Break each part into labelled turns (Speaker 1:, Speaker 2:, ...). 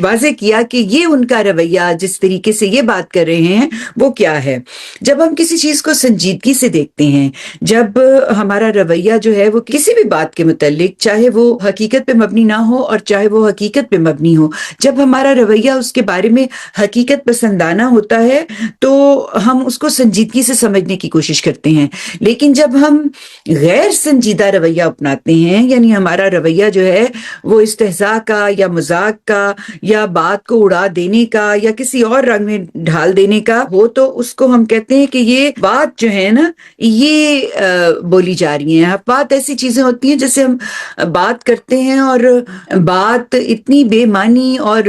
Speaker 1: واضح کیا کہ یہ ان کا رویہ جس طریقے سے یہ بات کر رہے ہیں وہ کیا ہے۔ جب ہم کسی چیز کو سنجیدگی سے دیکھتے ہیں، جب ہمارا رویہ جو ہے وہ کسی بھی بات کے متعلق، چاہے وہ حقیقت پہ مبنی نہ ہو اور چاہے وہ حقیقت پہ مبنی ہو، جب ہمارا رویہ اس کے بارے میں حقیقت پسندانہ ہوتا ہے تو ہم اس کو سنجیدگی سے سمجھنے کی کوشش کرتے ہیں۔ لیکن جب ہم غیر سنجیدہ رویہ اپناتے ہیں، یعنی ہمارا رویہ جو ہے وہ استہزاء کا یا مذاق کا یا بات کو اڑا دینے کا یا کسی اور رنگ میں ڈھال دینے کا ہو، تو اس کو ہم کہتے ہیں کہ یہ بات جو ہے نا یہ بولی جا رہی ہیں۔ بات ایسی چیزیں ہوتی ہیں جیسے ہم بات کرتے ہیں اور بات اتنی بے معنی اور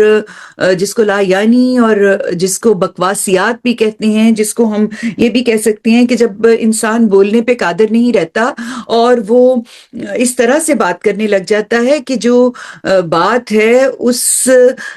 Speaker 1: جس کو لا یعنی اور جس کو بکواسیات بھی کہتے ہیں، جس کو ہم یہ بھی کہہ سکتے ہیں کہ جب انسان بولنے پہ قادر نہیں رہتا اور وہ اس طرح سے بات کرنے لگ جاتا ہے کہ جو بات ہے اس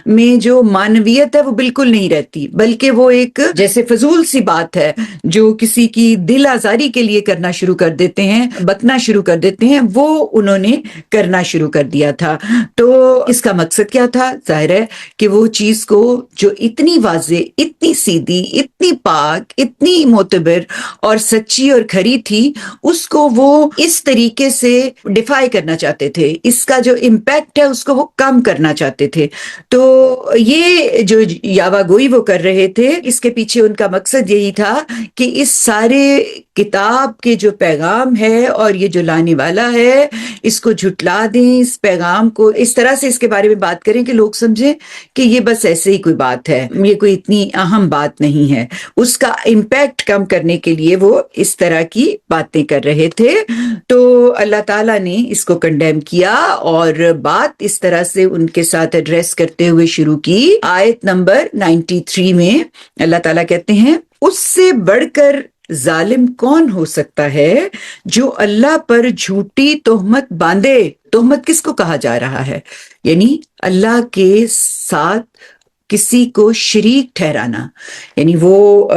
Speaker 1: میں جو معنویت ہے وہ بالکل نہیں رہتی، بلکہ وہ ایک جیسے فضول سی بات ہے جو کسی کی دل آزاری کے لیے کرنا شروع کر دیتے ہیں، بکنا شروع کر دیتے ہیں، وہ انہوں نے کرنا شروع کر دیا تھا۔ تو اس کا مقصد کیا تھا؟ ظاہر ہے کہ وہ چیز کو جو اتنی واضح، اتنی سیدھی، اتنی پاک، اتنی معتبر اور سچی اور کھری تھی، اس کو وہ اس طریقے سے ڈیفائی کرنا چاہتے تھے، اس کا جو امپیکٹ ہے اس کو وہ کم کرنا چاہتے تھے۔ تو یہ جو یاوہ گوئی وہ کر رہے تھے، اس کے پیچھے ان کا مقصد یہی تھا کہ اس سارے کتاب کے جو پیغام ہے اور یہ جو لانے والا ہے اس کو جھٹلا دیں، اس پیغام کو اس طرح سے اس کے بارے میں بات کریں کہ لوگ سمجھیں کہ یہ بس ایسے ہی کوئی بات ہے، یہ کوئی اتنی اہم بات نہیں ہے۔ اس کا امپیکٹ کم کرنے کے لیے وہ اس طرح کی باتیں کر رہے تھے۔ تو اللہ تعالیٰ نے اس کو کنڈیم کیا اور بات اس طرح سے ان کے ساتھ ایڈریس کرتے ہوئے شروع کی۔ آیت نمبر 93 میں اللہ تعالیٰ کہتے ہیں، اس سے بڑھ کر ظالم کون ہو سکتا ہے جو اللہ پر جھوٹی تہمت باندھے۔ تہمت کس کو کہا جا رہا ہے؟ یعنی اللہ کے ساتھ کسی کو شریک ٹھہرانا، یعنی وہ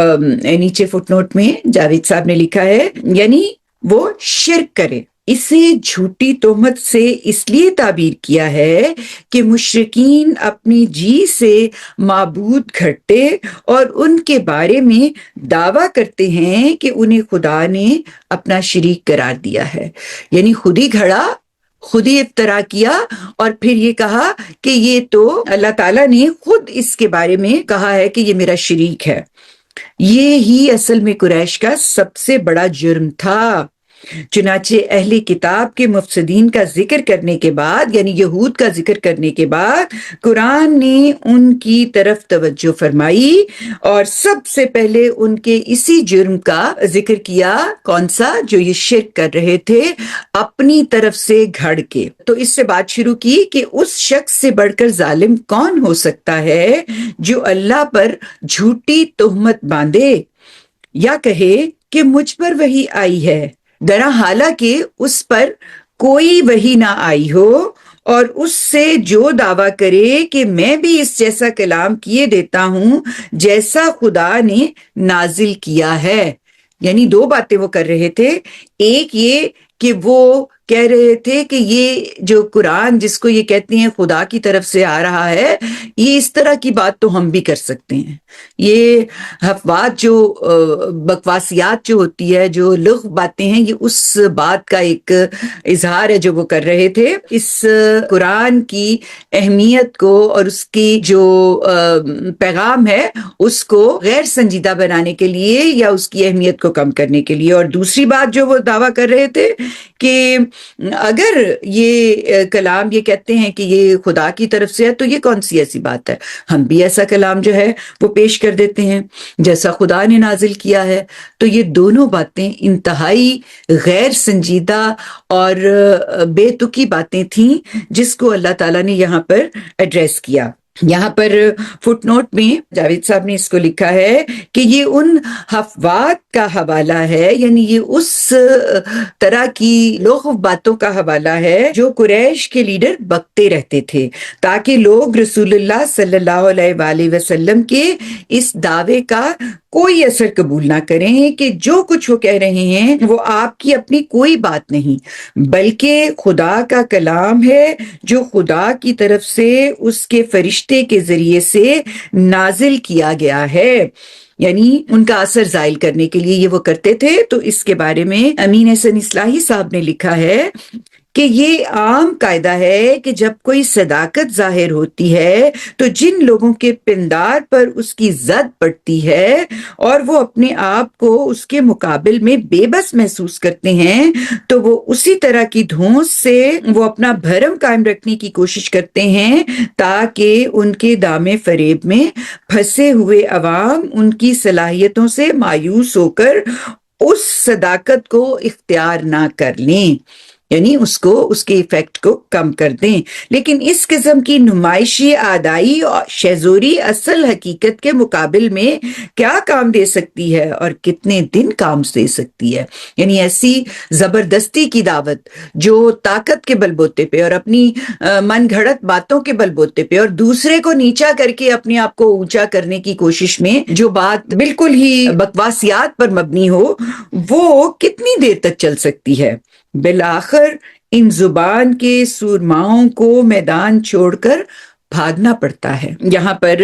Speaker 1: نیچے فٹ نوٹ میں جاوید صاحب نے لکھا ہے، یعنی وہ شرک کرے۔ اسے جھوٹی تہمت سے اس لیے تعبیر کیا ہے کہ مشرکین اپنی جی سے معبود گھڑتے اور ان کے بارے میں دعویٰ کرتے ہیں کہ انہیں خدا نے اپنا شریک قرار دیا ہے، یعنی خود ہی گھڑا، خود ہی افترا کیا اور پھر یہ کہا کہ یہ تو اللہ تعالیٰ نے خود اس کے بارے میں کہا ہے کہ یہ میرا شریک ہے۔ یہ ہی اصل میں قریش کا سب سے بڑا جرم تھا۔ چنانچہ اہل کتاب کے مفسدین کا ذکر کرنے کے بعد، یعنی یہود کا ذکر کرنے کے بعد، قرآن نے ان کی طرف توجہ فرمائی اور سب سے پہلے ان کے اسی جرم کا ذکر کیا۔ کون سا؟ جو یہ شرک کر رہے تھے اپنی طرف سے گھڑ کے۔ تو اس سے بات شروع کی کہ اس شخص سے بڑھ کر ظالم کون ہو سکتا ہے جو اللہ پر جھوٹی تہمت باندھے یا کہے کہ مجھ پر وحی آئی ہے، درا حالانکہ اس پر کوئی وحی نہ آئی ہو، اور اس سے جو دعویٰ کرے کہ میں بھی اس جیسا کلام کیے دیتا ہوں جیسا خدا نے نازل کیا ہے۔ یعنی دو باتیں وہ کر رہے تھے، ایک یہ کہ وہ کہہ رہے تھے کہ یہ جو قرآن جس کو یہ کہتے ہیں خدا کی طرف سے آ رہا ہے، یہ اس طرح کی بات تو ہم بھی کر سکتے ہیں۔ یہ حفوات جو بکواسیات جو ہوتی ہے، جو لغو باتیں ہیں، یہ اس بات کا ایک اظہار ہے جو وہ کر رہے تھے۔ اس قرآن کی اہمیت کو اور اس کی جو پیغام ہے اس کو غیر سنجیدہ بنانے کے لیے یا اس کی اہمیت کو کم کرنے کے لیے۔ اور دوسری بات جو وہ دعویٰ کر رہے تھے کہ اگر یہ کلام یہ کہتے ہیں کہ یہ خدا کی طرف سے ہے تو یہ کون سی ایسی بات ہے، ہم بھی ایسا کلام جو ہے وہ پیش کر دیتے ہیں جیسا خدا نے نازل کیا ہے۔ تو یہ دونوں باتیں انتہائی غیر سنجیدہ اور بے تکی باتیں تھیں جس کو اللہ تعالیٰ نے یہاں پر ایڈریس کیا۔ یہاں پر فٹ نوٹ میں جاوید صاحب نے اس کو لکھا ہے کہ یہ ان حفوات کا حوالہ ہے، یعنی یہ اس طرح کی لغو باتوں کا حوالہ ہے جو قریش کے لیڈر بکتے رہتے تھے تاکہ لوگ رسول اللہ صلی اللہ علیہ وآلہ وسلم کے اس دعوے کا کوئی اثر قبول نہ کریں کہ جو کچھ وہ کہہ رہے ہیں وہ آپ کی اپنی کوئی بات نہیں، بلکہ خدا کا کلام ہے جو خدا کی طرف سے اس کے فرشتے کے ذریعے سے نازل کیا گیا ہے، یعنی ان کا اثر زائل کرنے کے لیے یہ وہ کرتے تھے۔ تو اس کے بارے میں امین احسن اصلاحی صاحب نے لکھا ہے کہ یہ عام قاعدہ ہے کہ جب کوئی صداقت ظاہر ہوتی ہے تو جن لوگوں کے پندار پر اس کی زد پڑتی ہے اور وہ اپنے آپ کو اس کے مقابل میں بے بس محسوس کرتے ہیں تو وہ اسی طرح کی دھونس سے وہ اپنا بھرم قائم رکھنے کی کوشش کرتے ہیں تاکہ ان کے دام فریب میں پھنسے ہوئے عوام ان کی صلاحیتوں سے مایوس ہو کر اس صداقت کو اختیار نہ کر لیں، یعنی اس کے ایفیکٹ کو کم کر دیں۔ لیکن اس قسم کی نمائشی آدائی اور شیزوری اصل حقیقت کے مقابل میں کیا کام دے سکتی ہے اور کتنے دن کام دے سکتی ہے؟ یعنی ایسی زبردستی کی دعوت جو طاقت کے بل بوتے پہ اور اپنی من گھڑت باتوں کے بل بوتے پہ اور دوسرے کو نیچا کر کے اپنے آپ کو اونچا کرنے کی کوشش میں جو بات بالکل ہی بکواسیات پر مبنی ہو، وہ کتنی دیر تک چل سکتی ہے؟ بالآخر ان زبان کے سورماؤں کو میدان چھوڑ کر بھاگنا پڑتا ہے۔ یہاں پر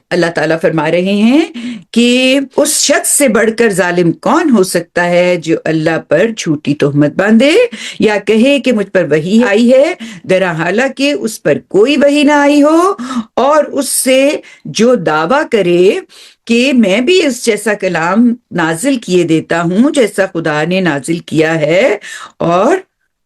Speaker 1: اللہ تعالیٰ فرما رہے ہیں کہ اس شخص سے بڑھ کر ظالم کون ہو سکتا ہے جو اللہ پر جھوٹی تہمت باندھے یا کہے کہ مجھ پر وحی آئی ہے، درا حالانکہ اس پر کوئی وحی نہ آئی ہو، اور اس سے جو دعویٰ کرے کہ میں بھی اس جیسا کلام نازل کیے دیتا ہوں جیسا خدا نے نازل کیا ہے، اور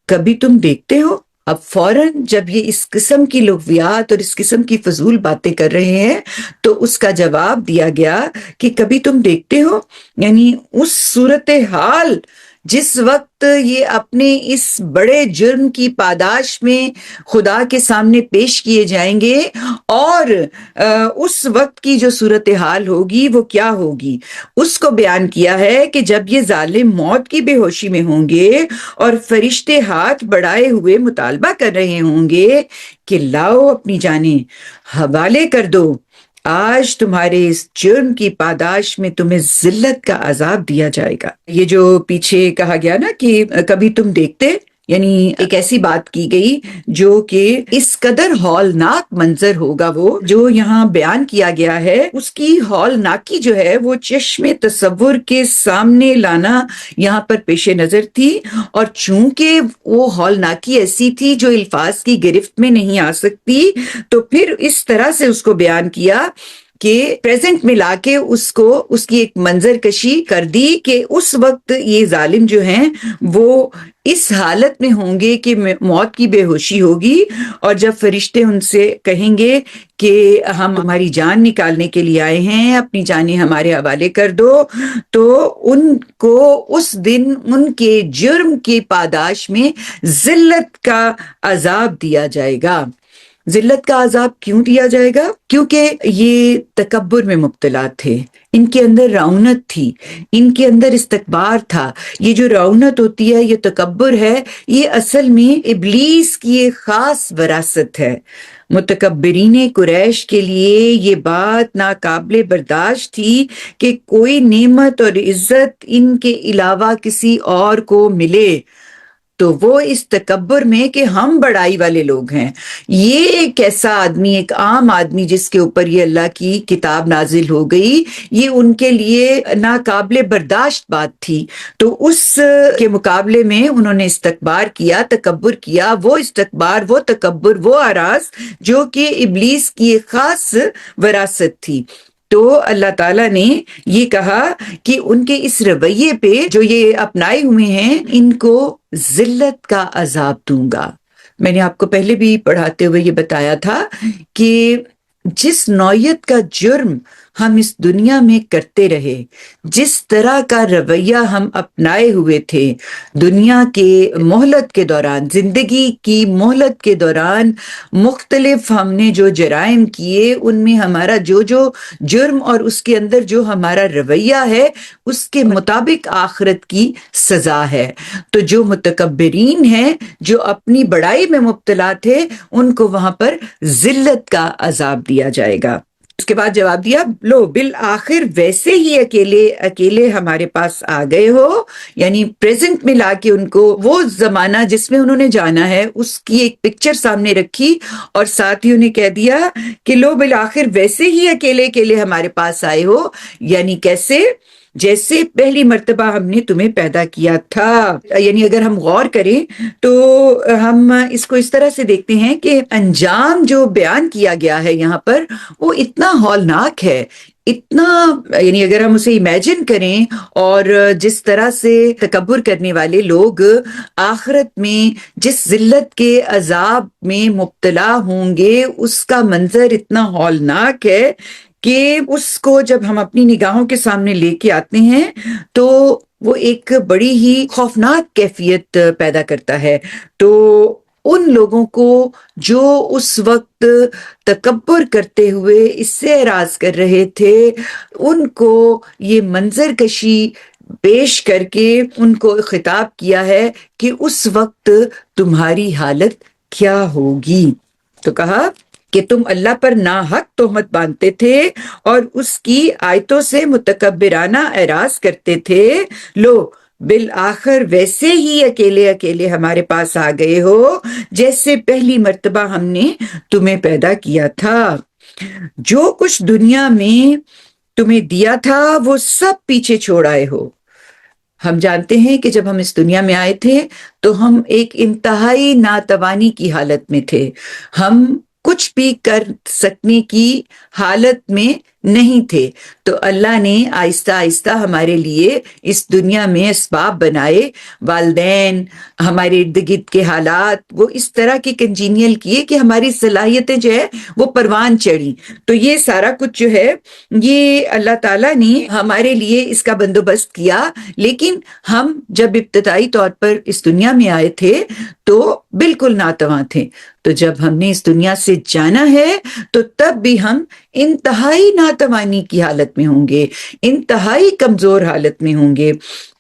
Speaker 1: کبھی تم دیکھتے ہو۔ اب فوراً جب یہ اس قسم کی لغویات اور اس قسم کی فضول باتیں کر رہے ہیں تو اس کا جواب دیا گیا کہ کبھی تم دیکھتے ہو، یعنی اس صورتحال جس وقت یہ اپنے اس بڑے جرم کی پاداش میں خدا کے سامنے پیش کیے جائیں گے، اور اس وقت کی جو صورتحال ہوگی وہ کیا ہوگی، اس کو بیان کیا ہے کہ جب یہ ظالم موت کی بے ہوشی میں ہوں گے اور فرشتے ہاتھ بڑھائے ہوئے مطالبہ کر رہے ہوں گے کہ لاؤ اپنی جانیں حوالے کر دو، آج تمہارے اس جرم کی پاداش میں تمہیں ذلت کا عذاب دیا جائے گا۔ یہ جو پیچھے کہا گیا نا کہ کبھی تم دیکھتے، یعنی ایک ایسی بات کی گئی جو کہ اس قدر ہولناک منظر ہوگا، وہ جو یہاں بیان کیا گیا ہے اس کی ہولناکی جو ہے وہ چشم تصور کے سامنے لانا یہاں پر پیش نظر تھی، اور چونکہ وہ ہولناکی ایسی تھی جو الفاظ کی گرفت میں نہیں آ سکتی، تو پھر اس طرح سے اس کو بیان کیا کہ پریزنٹ میں لا کے اس کی ایک منظر کشی کر دی کہ اس وقت یہ ظالم جو ہیں وہ اس حالت میں ہوں گے کہ موت کی بے ہوشی ہوگی، اور جب فرشتے ان سے کہیں گے کہ ہم ہماری جان نکالنے کے لیے آئے ہیں، اپنی جانیں ہمارے حوالے کر دو، تو ان کو اس دن ان کے جرم کی پاداش میں ذلت کا عذاب دیا جائے گا۔ ذلت کا عذاب کیوں دیا جائے گا؟ کیونکہ یہ تکبر میں مبتلا تھے، ان کے اندر رعونت تھی، ان کے اندر استکبار تھا۔ یہ جو رعونت ہوتی ہے، یہ تکبر ہے، یہ اصل میں ابلیس کی ایک خاص وراثت ہے۔ متکبرین قریش کے لیے یہ بات ناقابل برداشت تھی کہ کوئی نعمت اور عزت ان کے علاوہ کسی اور کو ملے، تو وہ اس تکبر میں کہ ہم بڑائی والے لوگ ہیں، یہ ایک ایسا آدمی، ایک عام آدمی جس کے اوپر یہ اللہ کی کتاب نازل ہو گئی، یہ ان کے لیے ناقابل برداشت بات تھی۔ تو اس کے مقابلے میں انہوں نے استکبار کیا، تکبر کیا، وہ استکبار، وہ تکبر، وہ اعراض جو کہ ابلیس کی ایک خاص وراثت تھی۔ تو اللہ تعالیٰ نے یہ کہا کہ ان کے اس رویے پہ جو یہ اپنائے ہوئے ہیں، ان کو ذلت کا عذاب دوں گا۔ میں نے آپ کو پہلے بھی پڑھاتے ہوئے یہ بتایا تھا کہ جس نوعیت کا جرم ہم اس دنیا میں کرتے رہے، جس طرح کا رویہ ہم اپنائے ہوئے تھے دنیا کے مہلت کے دوران، زندگی کی مہلت کے دوران، مختلف ہم نے جو جرائم کیے، ان میں ہمارا جو جرم اور اس کے اندر جو ہمارا رویہ ہے اس کے مطابق آخرت کی سزا ہے۔ تو جو متکبرین ہیں، جو اپنی بڑائی میں مبتلا تھے، ان کو وہاں پر ذلت کا عذاب دیا جائے گا۔ اس کے بعد جواب دیا، لو بالآخر ویسے ہی اکیلے اکیلے ہمارے پاس آ گئے ہو، یعنی پریزنٹ میں لا کے ان کو وہ زمانہ جس میں انہوں نے جانا ہے اس کی ایک پکچر سامنے رکھی، اور ساتھ ہی انہیں کہہ دیا کہ لو بالآخر ویسے ہی اکیلے اکیلے ہمارے پاس آئے ہو، یعنی کیسے؟ جیسے پہلی مرتبہ ہم نے تمہیں پیدا کیا تھا۔ یعنی اگر ہم غور کریں تو ہم اس کو اس طرح سے دیکھتے ہیں کہ انجام جو بیان کیا گیا ہے یہاں پر وہ اتنا ہولناک ہے، اتنا، یعنی اگر ہم اسے امیجن کریں، اور جس طرح سے تکبر کرنے والے لوگ آخرت میں جس ذلت کے عذاب میں مبتلا ہوں گے اس کا منظر اتنا ہولناک ہے کہ اس کو جب ہم اپنی نگاہوں کے سامنے لے کے آتے ہیں تو وہ ایک بڑی ہی خوفناک کیفیت پیدا کرتا ہے۔ تو ان لوگوں کو جو اس وقت تکبر کرتے ہوئے اس سے اعراض کر رہے تھے، ان کو یہ منظر کشی پیش کر کے ان کو خطاب کیا ہے کہ اس وقت تمہاری حالت کیا ہوگی۔ تو کہا کہ تم اللہ پر ناحق تہمت باندھتے تھے اور اس کی آیتوں سے متکبرانہ اعراض کرتے تھے، لو بالآخر ویسے ہی اکیلے اکیلے ہمارے پاس آ گئے ہو جیسے پہلی مرتبہ ہم نے تمہیں پیدا کیا تھا۔ جو کچھ دنیا میں تمہیں دیا تھا وہ سب پیچھے چھوڑ آئے ہو۔ ہم جانتے ہیں کہ جب ہم اس دنیا میں آئے تھے تو ہم ایک انتہائی ناتوانی کی حالت میں تھے، ہم کچھ بھی کر سکنے کی حالت میں نہیں تھے۔ تو اللہ نے آہستہ آہستہ ہمارے لیے اس دنیا میں اسباب بنائے، والدین، ہمارے ارد گرد کے حالات وہ اس طرح کے کنجینیل کیے کہ ہماری صلاحیتیں جو ہے وہ پروان چڑھی۔ تو یہ سارا کچھ جو ہے یہ اللہ تعالیٰ نے ہمارے لیے اس کا بندوبست کیا، لیکن ہم جب ابتدائی طور پر اس دنیا میں آئے تھے تو بالکل ناتواں تھے۔ تو جب ہم نے اس دنیا سے جانا ہے تو تب بھی ہم انتہائی ناتوانی کی حالت میں ہوں گے، انتہائی کمزور حالت میں ہوں گے۔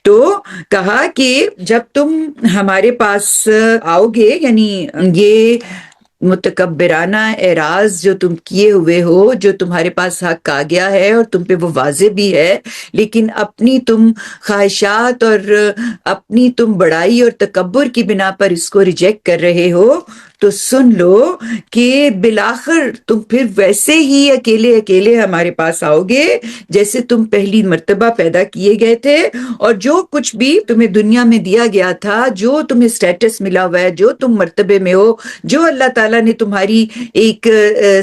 Speaker 1: تو کہا کہ جب تم ہمارے پاس آؤ گے، یعنی یہ متکبرانہ اعراض جو تم کیے ہوئے ہو، جو تمہارے پاس حق آ گیا ہے اور تم پہ وہ واضح بھی ہے، لیکن اپنی تم خواہشات اور اپنی تم بڑائی اور تکبر کی بنا پر اس کو ریجیکٹ کر رہے ہو، تو سن لو کہ بالآخر تم پھر ویسے ہی اکیلے اکیلے ہمارے پاس آؤ گے جیسے تم پہلی مرتبہ پیدا کیے گئے تھے، اور جو کچھ بھی تمہیں دنیا میں دیا گیا تھا، جو تمہیں سٹیٹس ملا ہوا ہے، جو تم مرتبے میں ہو، جو اللہ تعالیٰ نے تمہاری ایک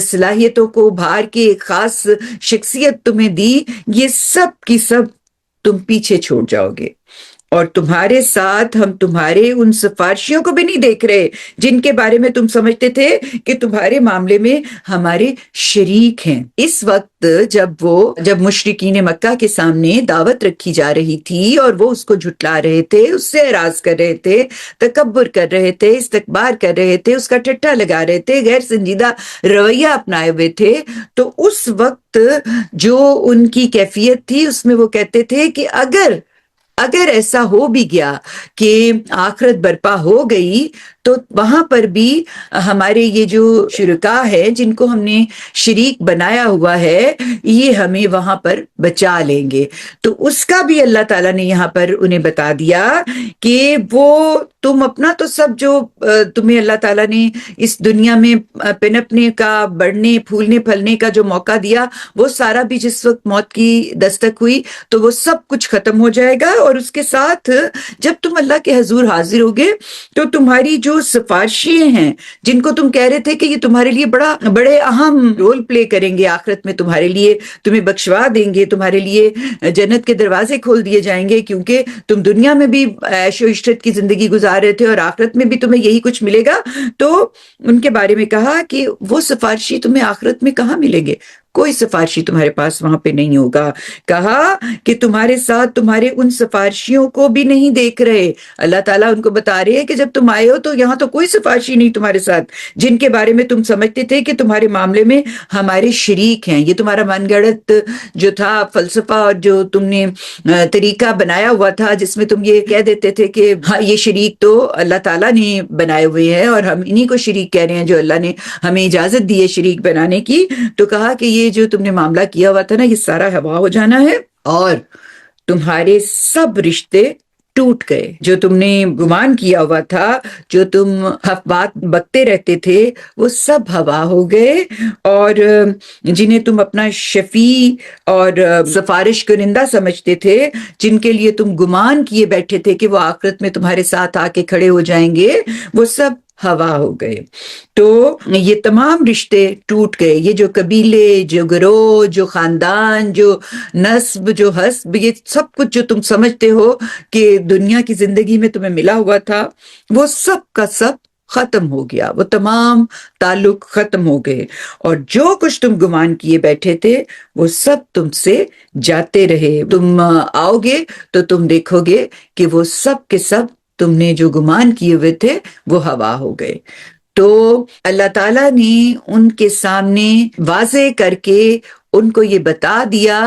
Speaker 1: صلاحیتوں کو ابھار کے ایک خاص شخصیت تمہیں دی، یہ سب کی سب تم پیچھے چھوڑ جاؤ گے۔ اور تمہارے ساتھ ہم تمہارے ان سفارشیوں کو بھی نہیں دیکھ رہے جن کے بارے میں تم سمجھتے تھے کہ تمہارے معاملے میں ہمارے شریک ہیں۔ اس وقت جب مشرکین مکہ کے سامنے دعوت رکھی جا رہی تھی اور وہ اس کو جھٹلا رہے تھے، اس سے اعراض کر رہے تھے، تکبر کر رہے تھے، استکبار کر رہے تھے، اس کا ٹھٹھا لگا رہے تھے، غیر سنجیدہ رویہ اپنائے ہوئے تھے، تو اس وقت جو ان کی کیفیت تھی اس میں وہ کہتے تھے کہ اگر ایسا ہو بھی گیا کہ آخرت برپا ہو گئی تو وہاں پر بھی ہمارے یہ جو شرکاء ہے جن کو ہم نے شریک بنایا ہوا ہے، یہ ہمیں وہاں پر بچا لیں گے۔ تو اس کا بھی اللہ تعالیٰ نے یہاں پر انہیں بتا دیا کہ وہ تم اپنا تو سب جو تمہیں اللہ تعالیٰ نے اس دنیا میں پنپنے کا، بڑھنے پھولنے پھلنے کا جو موقع دیا، وہ سارا بھی جس وقت موت کی دستک ہوئی تو وہ سب کچھ ختم ہو جائے گا، اور اس کے ساتھ جب تم اللہ کے حضور حاضر ہوگے تو تمہاری جو سفارشی ہیں جن کو تم کہہ رہے تھے کہ یہ تمہارے لیے بڑے اہم رول پلے کریں گے آخرت میں، تمہارے لیے، تمہیں بخشوا دیں گے، تمہارے لیے جنت کے دروازے کھول دیے جائیں گے، کیونکہ تم دنیا میں بھی عیش و عشرت کی زندگی گزار رہے تھے اور آخرت میں بھی تمہیں یہی کچھ ملے گا۔ تو ان کے بارے میں کہا کہ وہ سفارشی تمہیں آخرت میں کہاں ملیں گے، کوئی سفارشی تمہارے پاس وہاں پہ نہیں ہوگا۔ کہا کہ تمہارے ساتھ تمہارے ان سفارشیوں کو بھی نہیں دیکھ رہے۔ اللہ تعالیٰ ان کو بتا رہے ہیں کہ جب تم آئے ہو تو یہاں تو کوئی سفارشی نہیں تمہارے ساتھ، جن کے بارے میں تم سمجھتے تھے کہ تمہارے معاملے میں ہمارے شریک ہیں۔ یہ تمہارا من گڑت جو تھا فلسفہ اور جو تم نے طریقہ بنایا ہوا تھا جس میں تم یہ کہہ دیتے تھے کہ ہاں یہ شریک تو اللہ تعالیٰ نے بنائے ہوئے ہیں اور ہم انہی کو شریک کہہ رہے ہیں جو اللہ نے ہمیں اجازت دی ہے شریک بنانے کی، تو کہا کہ یہ یہ جو تم نے معاملہ کیا ہوا تھا نا یہ سارا ہوا ہو جانا ہے، اور تمہارے سب رشتے ٹوٹ گئے، جو تم نے گمان کیا ہوا تھا، جو تم بات بکتے رہتے تھے، وہ سب ہوا ہو گئے، اور جنہیں تم اپنا شفیع اور سفارش کنندہ سمجھتے تھے، جن کے لیے تم گمان کیے بیٹھے تھے کہ وہ آخرت میں تمہارے ساتھ آ کے کھڑے ہو جائیں گے، وہ سب ہوا ہو گئے۔ تو یہ تمام رشتے ٹوٹ گئے، یہ جو قبیلے، جو گروہ، جو خاندان، جو نسب، جو حسب، یہ سب کچھ جو تم سمجھتے ہو کہ دنیا کی زندگی میں تمہیں ملا ہوا تھا، وہ سب کا سب ختم ہو گیا، وہ تمام تعلق ختم ہو گئے، اور جو کچھ تم گمان کیے بیٹھے تھے وہ سب تم سے جاتے رہے۔ تم آؤ گے تو تم دیکھو گے کہ وہ سب کے سب تم نے جو گمان کیے ہوئے تھے وہ ہوا ہو گئے۔ تو اللہ تعالیٰ نے ان کے سامنے واضح کر کے ان کو یہ بتا دیا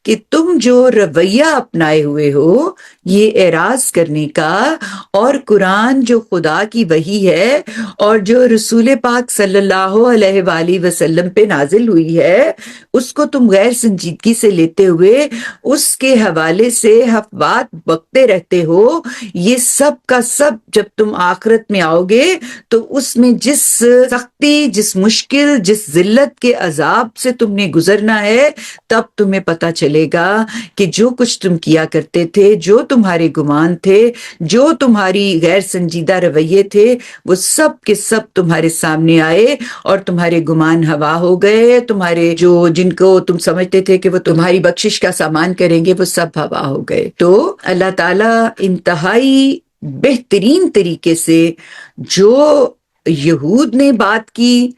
Speaker 1: کہ تم جو رویہ اپنائے ہوئے ہو یہ اعراض کرنے کا، اور قرآن جو خدا کی وحی ہے اور جو رسول پاک صلی اللہ علیہ وآلہ وسلم پہ نازل ہوئی ہے، اس کو تم غیر سنجیدگی سے لیتے ہوئے اس کے حوالے سے بات بکتے رہتے ہو، یہ سب کا سب جب تم آخرت میں آؤ گے تو اس میں جس سختی، جس مشکل، جس ذلت کے عذاب سے تم نے گزرنا ہے، تب تمہیں پتا چلے گا کہ جو کچھ تم کیا کرتے تھے، جو تمہارے گمان تھے، جو تمہاری غیر سنجیدہ رویے تھے، وہ سب کے سب تمہارے سامنے آئے اور تمہارے گمان ہوا ہو گئے، تمہارے جن کو تم سمجھتے تھے کہ وہ تمہاری بخشش کا سامان کریں گے، وہ سب ہوا ہو گئے۔ تو اللہ تعالیٰ انتہائی بہترین طریقے سے جو یہود نے بات کی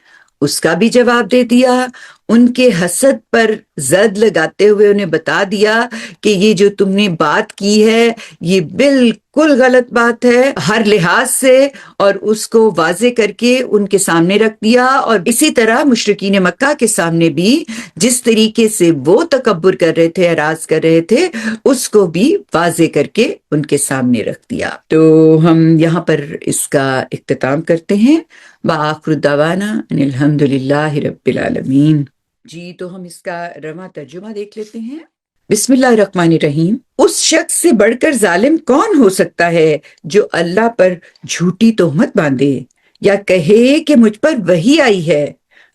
Speaker 1: اس کا بھی جواب دے دیا، ان کے حسد پر زد لگاتے ہوئے انہیں بتا دیا کہ یہ جو تم نے بات کی ہے یہ بالکل غلط بات ہے ہر لحاظ سے، اور اس کو واضح کر کے ان کے سامنے رکھ دیا، اور اسی طرح مشرکین مکہ کے سامنے بھی جس طریقے سے وہ تکبر کر رہے تھے، اعراض کر رہے تھے، اس کو بھی واضح کر کے ان کے سامنے رکھ دیا۔ تو ہم یہاں پر اس کا اختتام کرتے ہیں۔ وآخر دعوانا ان الحمد للہ رب العالمین۔ جی تو ہم اس کا رواں ترجمہ دیکھ لیتے ہیں۔ بسم اللہ الرحمن الرحیم۔ اس شخص سے بڑھ کر ظالم کون ہو سکتا ہے جو اللہ پر جھوٹی تہمت باندھے یا کہے کہ مجھ پر وحی آئی ہے،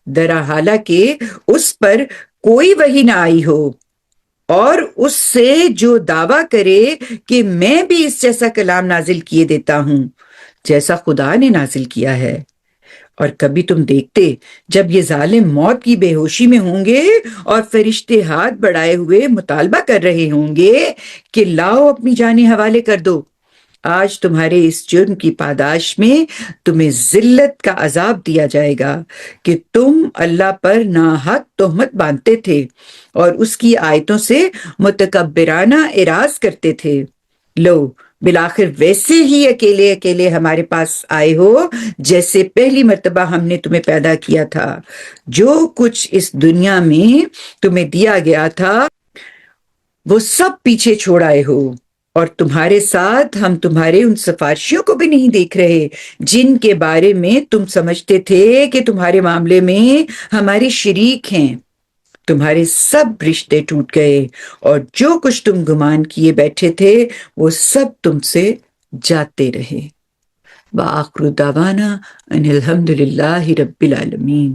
Speaker 1: درا حالانکہ اس پر کوئی وحی نہ آئی ہو، اور اس سے جو دعویٰ کرے کہ میں بھی اس جیسا کلام نازل کیے دیتا ہوں جیسا خدا نے نازل کیا ہے۔ اور کبھی تم دیکھتے جب یہ ظالم موت کی بے ہوشی میں ہوں گے اور فرشتے ہاتھ بڑھائے ہوئے مطالبہ کر رہے ہوں گے کہ لاؤ اپنی جانیں حوالے کر دو، آج تمہارے اس جرم کی پاداش میں تمہیں ذلت کا عذاب دیا جائے گا کہ تم اللہ پر ناحق تہمت باندھتے تھے اور اس کی آیتوں سے متکبرانہ اعراض کرتے تھے۔ لو بالآخر ویسے ہی اکیلے اکیلے ہمارے پاس آئے ہو جیسے پہلی مرتبہ ہم نے تمہیں پیدا کیا تھا، جو کچھ اس دنیا میں تمہیں دیا گیا تھا وہ سب پیچھے چھوڑ آئے ہو، اور تمہارے ساتھ ہم تمہارے ان سفارشیوں کو بھی نہیں دیکھ رہے جن کے بارے میں تم سمجھتے تھے کہ تمہارے معاملے میں ہماری شریک ہیں۔ تمہارے سب رشتے ٹوٹ گئے اور جو کچھ تم گمان کیے بیٹھے تھے وہ سب تم سے جاتے رہے۔ وآخر دعوانا ان الحمد للہ رب العالمین۔